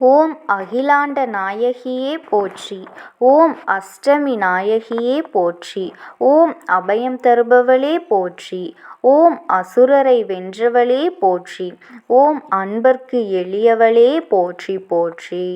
ஓம் அகிலாண்ட நாயகியே போற்றி. ஓம் அஷ்டமி நாயகியே போற்றி. ஓம் அபயம் தருபவளே போற்றி. ஓம் அசுரரை வென்றவளே போற்றி. ஓம் அன்பர்க்கு எளியவளே போற்றி போற்றி.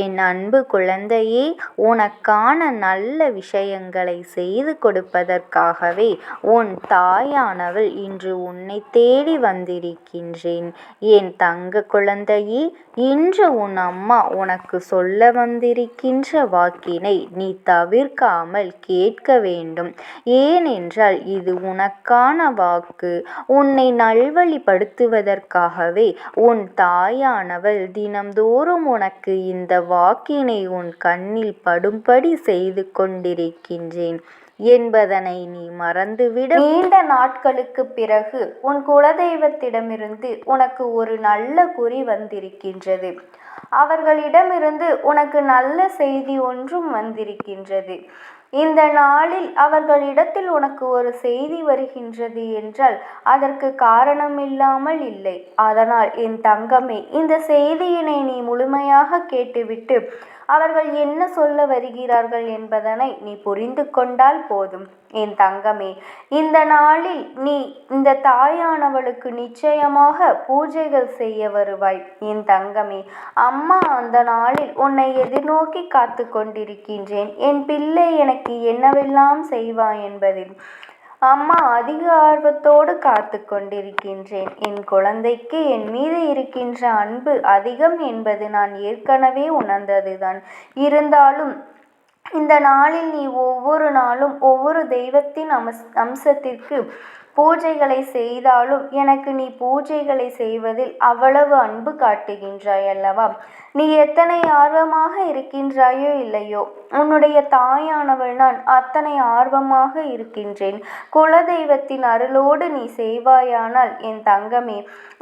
என் அன்பு குழந்தையே, உனக்கான நல்ல விஷயங்களை செய்து கொடுப்பதற்காகவே உன் தாயானவள் இன்று உன்னை தேடி வந்திருக்கின்றேன். என் தங்க குழந்தையே, இன்று உன் அம்மா உனக்கு சொல்ல வந்திருக்கின்ற வாக்கினை நீ தவிர்க்காமல் கேட்க வேண்டும். ஏனென்றால் இது உனக்கான வாக்கு. உன்னை நல்வழிப்படுத்துவதற்காகவே உன் தாயானவள் தினம்தோறும் உனக்கு இந்த வாக்கினை உன் கண்ணில் படும்படி செய்து கொண்டிருக்கின்றேன் என்பதனை நீ மறந்துவிட. நீண்ட நாட்களுக்கு பிறகு உன் குலதெய்வத்திடமிருந்து உனக்கு ஒரு நல்ல குறி வந்திருக்கின்றது. அவர்களிடமிருந்து உனக்கு நல்ல செய்தி ஒன்றும் வந்திருக்கின்றது. இந்த நாளில் அவர்களிடத்தில் உனக்கு ஒரு செய்தி வருகின்றது என்றால் அதற்கு காரணமில்லாமல் இல்லை. அதனால் என் தங்கமே, இந்த செய்தியினை நீ முழுமையாக கேட்டுவிட்டு அவர்கள் என்ன சொல்ல வருகிறார்கள் என்பதனை நீ புரிந்து கொண்டால் போதும். என் தங்கமே, இந்த நாளில் நீ இந்த தாயானவளுக்கு நிச்சயமாக பூஜைகள் செய்ய வருவாய். என் தங்கமே, அம்மா அந்த நாளில் உன்னை எதிர்நோக்கி காத்து கொண்டிருக்கின்றேன். என் பிள்ளை எனக்கு என்னவெல்லாம் செய்வாய் என்பதில் அம்மா அதிக ஆர்வத்தோடு காத்து கொண்டிருக்கின்றேன். என் குழந்தைக்கு என் மீது இருக்கின்ற அன்பு அதிகம் என்பது நான் ஏற்கனவே உணர்ந்ததுதான். இருந்தாலும் இந்த நாளில் நீ ஒவ்வொரு நாளும் ஒவ்வொரு தெய்வத்தின் அம்சத்திற்கு பூஜைகளை செய்தாலும் எனக்கு நீ பூஜைகளை செய்வதில் அவ்வளவு அன்பு காட்டுகின்றாய் அல்லவா? நீ எத்தனை ஆர்வமாக இருக்கின்றாயோ இல்லையோ, உன்னுடைய தாயானவள் நான் அத்தனை ஆர்வமாக இருக்கின்றேன். குலதெய்வத்தின் அருளோடு நீ செய்வாயானால் என் தங்கமே,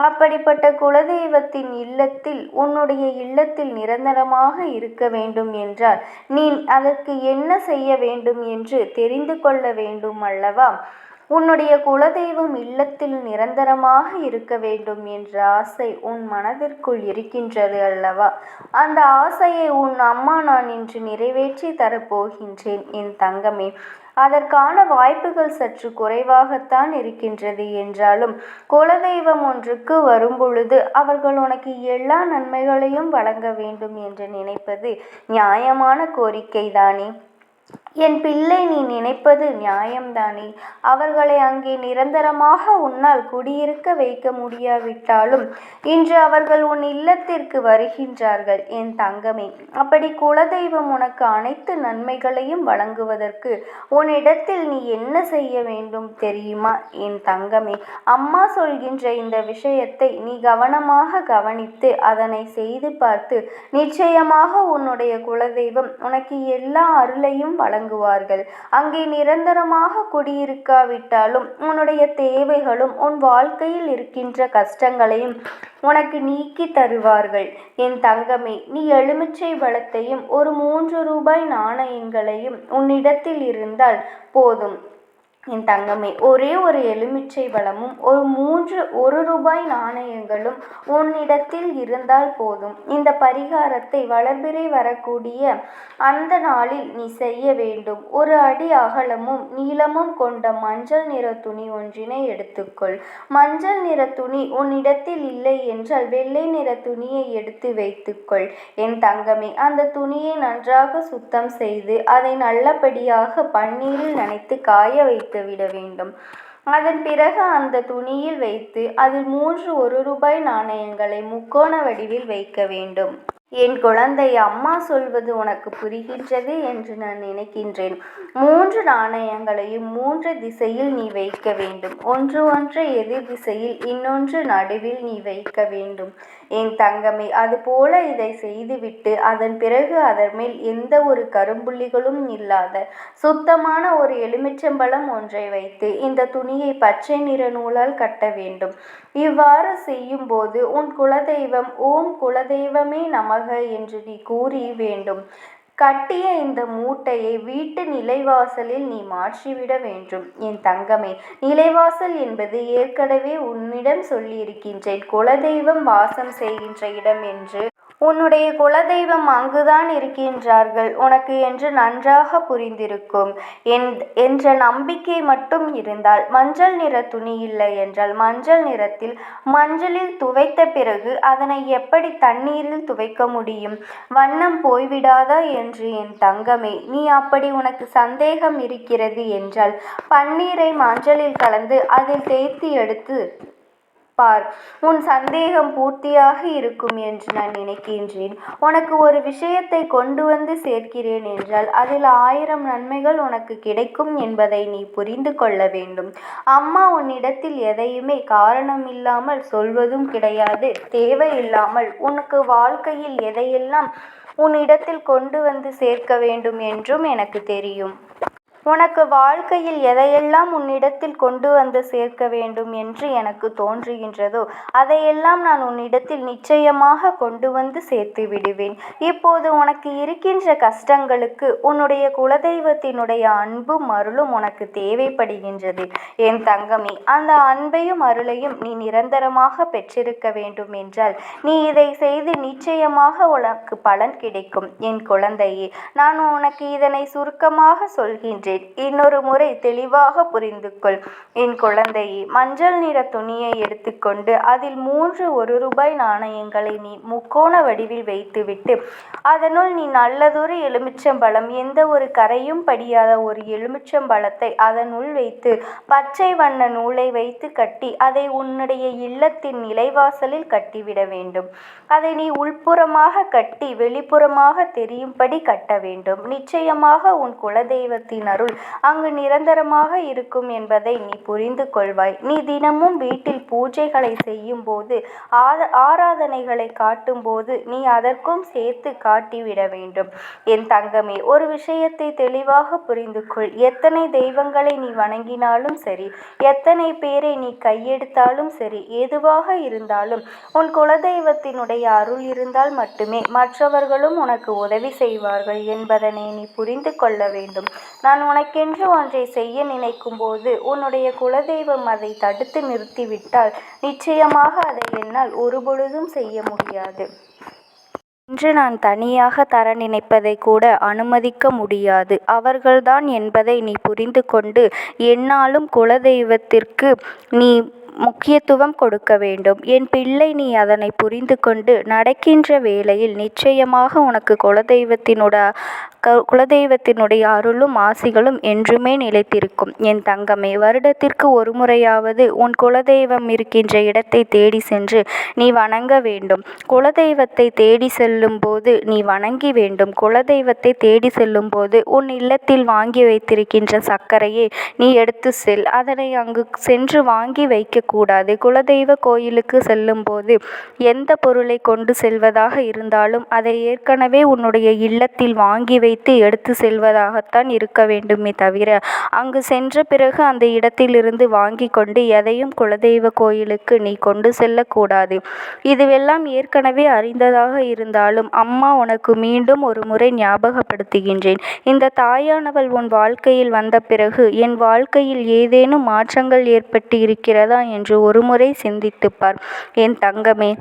அப்படிப்பட்ட குலதெய்வத்தின் இல்லத்தில் உன்னுடைய இல்லத்தில் நிரந்தரமாக இருக்க வேண்டும் என்றால் நீ அதற்கு என்ன செய்ய வேண்டும் என்று தெரிந்து கொள்ள வேண்டும் அல்லவா? உன்னுடைய குலதெய்வம் இல்லத்தில் நிரந்தரமாக இருக்க வேண்டும் என்ற ஆசை உன் மனதிற்குள் இருக்கின்றது அல்லவா? அந்த ஆசையை உன் அம்மா நான் இன்று நிறைவேற்றி தரப்போகின்றேன் என் தங்கமே. அதற்கான வாய்ப்புகள் சற்று குறைவாகத்தான் இருக்கின்றது என்றாலும் குலதெய்வம் ஒன்றுக்கு வரும்பொழுது அவர்கள் உனக்கு எல்லா நன்மைகளையும் வழங்க வேண்டும் என்று நினைப்பது நியாயமான கோரிக்கைதானே? என் பிள்ளை, நீ நினைப்பது நியாயம்தானே? அவர்களை அங்கே நிரந்தரமாக உன்னால் குடியிருக்க வைக்க முடியாவிட்டாலும் இன்று அவர்கள் உன் இல்லத்திற்கு வருகின்றார்கள் என் தங்கமே. அப்படி குலதெய்வம் உனக்கு அனைத்து நன்மைகளையும் வழங்குவதற்கு உன்னிடத்தில் நீ என்ன செய்ய வேண்டும் தெரியுமா என் தங்கமே? அம்மா சொல்கின்ற இந்த விஷயத்தை நீ கவனமாக கவனித்து அதனை செய்து பார்த்து நிச்சயமாக உன்னுடைய குலதெய்வம் உனக்கு எல்லா அருளையும் வழங்குவார்கள். அங்கே நிரந்தரமாக குடியிருக்காவிட்டாலும் உன்னுடைய தேவைகளும் உன் வாழ்க்கையில் இருக்கின்ற கஷ்டங்களையும் உனக்கு நீக்கி தருவார்கள் என் தங்கமே. நீ எலுமிச்சை பழத்தையும் ஒரு 3 ரூபாய் நாணயங்களையும் உன்னிடத்தில் இருந்தால் போதும் என் தங்கமே. ஒரே ஒரு எலுமிச்சை பழமும் ஒரு 1 ரூபாய் நாணயங்களும் உன்னிடத்தில் இருந்தால் போதும். இந்த பரிகாரத்தை வளர்பிறை வரக்கூடிய அந்த நாளில் நீ செய்ய வேண்டும். 1 அடி அகலமும் நீளமும் கொண்ட மஞ்சள் நிற துணி ஒன்றினை எடுத்துக்கொள். மஞ்சள் நிற துணி உன்னிடத்தில் இல்லை என்றால் வெள்ளை நிற துணியை எடுத்து வைத்துக்கொள் என் தங்கமே. அந்த துணியை நன்றாக சுத்தம் செய்து அதை நல்லபடியாக பன்னீரில் நனைத்து காய வைத்து விட வேண்டும். அதன் பிறகு அந்த துணியில் வைத்து அதில் 3 1 ரூபாய் நாணயங்களை முக்கோண வடிவில் வைக்க வேண்டும். என் குழந்தை, அம்மா சொல்வது உனக்கு புரிகின்றது என்று நான் நினைக்கின்றேன். 3 நாணயங்களையும் 3 திசையில் நீ வைக்க வேண்டும். ஒன்று எதிர் திசையில், இன்னொன்று நடுவில் நீ வைக்க வேண்டும் என் தங்கமே. அதுபோல இதை செய்துவிட்டு அதன் பிறகு அதன் மேல் எந்த ஒரு கரும்புள்ளிகளும் இல்லாத சுத்தமான ஒரு எலுமிச்சம்பழம் ஒன்றை வைத்து இந்த துணியை பச்சை நிற நூலால் கட்ட வேண்டும். இவ்வாறு செய்யும் போது உன் குலதெய்வம் ஓம் குலதெய்வமே நமக என்று நீ கூறி வேண்டும். கட்டிய இந்த மூட்டையை வீட்டு நிலைவாசலில் நீ மாற்றிவிட வேண்டும் என் தங்கமே. நிலைவாசல் என்பது ஏற்கனவே உன்னிடம் சொல்லியிருக்கின்றேன், குலதெய்வம் வாசம் செய்கின்ற இடம் என்று. உன்னுடைய குலதெய்வம் அங்குதான் இருக்கின்றார்கள் உனக்கு என்று நன்றாக புரிந்திருக்கும் என்ற நம்பிக்கை மட்டும் இருந்தால், மஞ்சள் நிற துணி இல்லை என்றால் மஞ்சள் நிறத்தில் மஞ்சளில் துவைத்த பிறகு அதனை எப்படி தண்ணீரில் துவைக்க முடியும்? வண்ணம் போய்விடாதா என்று என் தங்கமே, நீ அப்படி உனக்கு சந்தேகம் இருக்கிறது என்றால் பன்னீரை மஞ்சளில் கலந்து அதில் தேய்த்து எடுத்து பார், உன் சந்தேகம் பூர்த்தியாக இருக்கும் என்று நான் நினைக்கின்றேன். உனக்கு ஒரு விஷயத்தை கொண்டு வந்து சேர்க்கிறேன் என்றால் அதில் 1000 நன்மைகள் உனக்கு கிடைக்கும் என்பதை நீ புரிந்து கொள்ள வேண்டும். அம்மா உன்னிடத்தில் எதையுமே காரணமில்லாமல் சொல்வதும் கிடையாது. தேவையில்லாமல் உனக்கு வாழ்க்கையில் எதையெல்லாம் உன்னிடத்தில் கொண்டு வந்து சேர்க்க வேண்டும் என்றும் எனக்கு தெரியும். உனக்கு வாழ்க்கையில் எதையெல்லாம் உன்னிடத்தில் கொண்டு வந்து சேர்க்க வேண்டும் என்று எனக்கு தோன்றுகின்றதோ அதையெல்லாம் நான் உன்னிடத்தில் நிச்சயமாக கொண்டு வந்து சேர்த்து விடுவேன். இப்போது உனக்கு இருக்கின்ற கஷ்டங்களுக்கு உன்னுடைய குலதெய்வத்தினுடைய அன்பும் அருளும் உனக்கு தேவைப்படுகின்றது என் தங்கமே. அந்த அன்பையும் அருளையும் நீ நிரந்தரமாக பெற்றிருக்க வேண்டும் என்றால் நீ இதை செய்து நிச்சயமாக உனக்கு பலன் கிடைக்கும் என் குழந்தையே. நான் உனக்கு இதனை சுருக்கமாக சொல்கின்றேன். இன்னொரு முறை தெளிவாக புரிந்து கொள் என் குழந்தையே. மஞ்சள் நிற துணியை எடுத்துக்கொண்டு அதில் 3 1 நாணயங்களை நீ முக்கோண வடிவில் வைத்துவிட்டு அதனுள் நீ நல்லதொரு எலுமிச்சம்பழம், எந்த ஒரு கரையும் படியாத ஒரு எலுமிச்சம்பழத்தை அதனுள் வைத்து பச்சை வண்ண நூலை வைத்து கட்டி அதை உன்னுடைய இல்லத்தின் நிலைவாசலில் கட்டிவிட வேண்டும். அதை நீ உள்புறமாக கட்டி வெளிப்புறமாக தெரியும்படி கட்ட வேண்டும். நிச்சயமாக உன் குலதெய்வத்தின் அருள் அங்கு நிரந்தரமாக இருக்கும் என்பதை நீ புரிந்து கொள்வாய். நீ தினமும் வீட்டில் பூஜைகளை செய்யும் போது, ஆராதனைகளை காட்டும் போது நீ அதற்கும் சேர்த்து காட்டிவிட வேண்டும் என் தங்கமே. ஒரு விஷயத்தை தெளிவாக புரிந்து கொள். எத்தனை தெய்வங்களை நீ வணங்கினாலும் சரி, எத்தனை பேரை நீ கையெடுத்தாலும் சரி, எதுவாக இருந்தாலும் உன் குலதெய்வத்தினுடைய அருள் இருந்தால் மட்டுமே மற்றவர்களும் உனக்கு உதவி செய்வார்கள் என்பதனை நீ புரிந்து கொள்ள வேண்டும். நான் உனக்கென்று ஒன்றை செய்ய நினைக்கும் போது உன்னுடைய குலதெய்வம் அதை தடுத்து நிறுத்திவிட்டால் நிச்சயமாக அதை என்னால் ஒருபொழுதும் செய்ய முடியாது. இன்று நான் தனியாக தர நினைப்பதை கூட அனுமதிக்க முடியாது. அவர்கள்தான் என்பதை நீ புரிந்து கொண்டு எந்நாளும் குலதெய்வத்திற்கு நீ முக்கியத்துவம் கொடுக்க வேண்டும் என் பிள்ளை. நீ அதனை புரிந்து கொண்டு நடக்கின்ற வேளையில் நிச்சயமாக உனக்கு குலதெய்வத்தினுடைய அருளும் ஆசிகளும் என்றுமே நிலைத்திருக்கும் என் தங்கமே. வருடத்திற்கு ஒரு முறையாவது உன் குலதெய்வம் இருக்கின்ற இடத்தை தேடி சென்று நீ வணங்க வேண்டும். குலதெய்வத்தை தேடி செல்லும் போது நீ வணங்கி வேண்டும். குலதெய்வத்தை தேடி செல்லும் போது உன் இல்லத்தில் வாங்கி வைத்திருக்கின்ற சர்க்கரையை நீ எடுத்து செல். அதனை அங்கு சென்று வாங்கி வைக்கக்கூடாது. குலதெய்வ கோயிலுக்கு செல்லும் போது எந்த பொருளை கொண்டு செல்வதாக இருந்தாலும் அதை ஏற்கனவே உன்னுடைய இல்லத்தில் வாங்கி வைத்து எடுத்து செல்வதாகத்தான் இருக்க வேண்டுமே தவிர அங்கு சென்ற பிறகு அந்த இடத்திலிருந்து வாங்கி கொண்டு எதையும் குலதெய்வ கோயிலுக்கு நீ கொண்டு செல்லக்கூடாது. இதுவெல்லாம் ஏற்கனவே அறிந்ததாக இருந்தாலும் அம்மா உனக்கு மீண்டும் ஒரு முறை ஞாபகப்படுத்துகின்றேன். இந்த தாயானவள் உன் வாழ்க்கையில் வந்த பிறகு என் வாழ்க்கையில் ஏதேனும் மாற்றங்கள் ஏற்பட்டு இருக்கிறதா என்று ஒரு முறை சிந்தித்துப்பார் என் தங்கமே.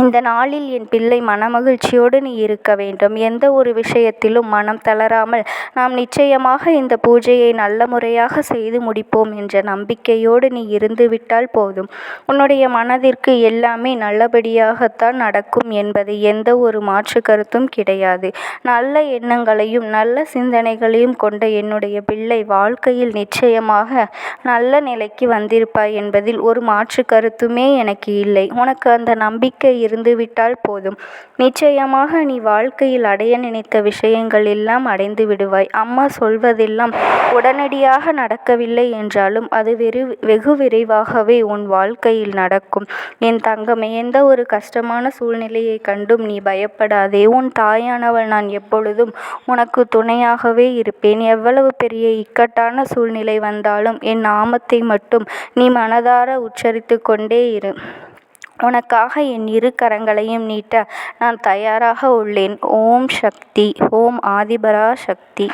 இந்த நாளில் என் பிள்ளை மனமகிழ்ச்சியோடு நீ இருக்க வேண்டும். எந்த ஒரு விஷயத்திலும் மனம் தளராமல் நாம் நிச்சயமாக இந்த பூஜையை நல்ல முறையாக செய்து முடிப்போம் என்ற நம்பிக்கையோடு நீ இருந்துவிட்டால் போதும். உன்னுடைய மனதிற்கு எல்லாமே நல்லபடியாகத்தான் நடக்கும் என்பது எந்த ஒரு மாற்று கருத்தும் கிடையாது. நல்ல எண்ணங்களையும் நல்ல சிந்தனைகளையும் கொண்ட என்னுடைய பிள்ளை வாழ்க்கையில் நிச்சயமாக நல்ல நிலைக்கு வந்திருப்பாய் என்பதில் ஒரு மாற்று கருத்துமே எனக்கு இல்லை. உனக்கு அந்த நம்பிக்கை இருந்துவிட்டால் போதும். நிச்சயமாக நீ வாழ்க்கையில் அடைய நினைத்த விஷயங்கள் எல்லாம் அடைந்து விடுவாய். அம்மா சொல்வதெல்லாம் உடனடியாக நடக்கவில்லை என்றாலும் அது வெகு விரைவாகவே உன் வாழ்க்கையில் நடக்கும் என் தங்கமே. எந்த ஒரு கஷ்டமான சூழ்நிலையை கண்டும் நீ பயப்படாதே. உன் தாயானவள் நான் எப்பொழுதும் உனக்கு துணையாகவே இருப்பேன். எவ்வளவு பெரிய இக்கட்டான சூழ்நிலை வந்தாலும் என் நாமத்தை மட்டும் நீ மனதார உச்சரித்து கொண்டே இரு. உனக்காக என் 2 கரங்களையும் நீட்ட நான் தயாராக உள்ளேன். ஓம் சக்தி. ஓம் ஆதிபரா சக்தி.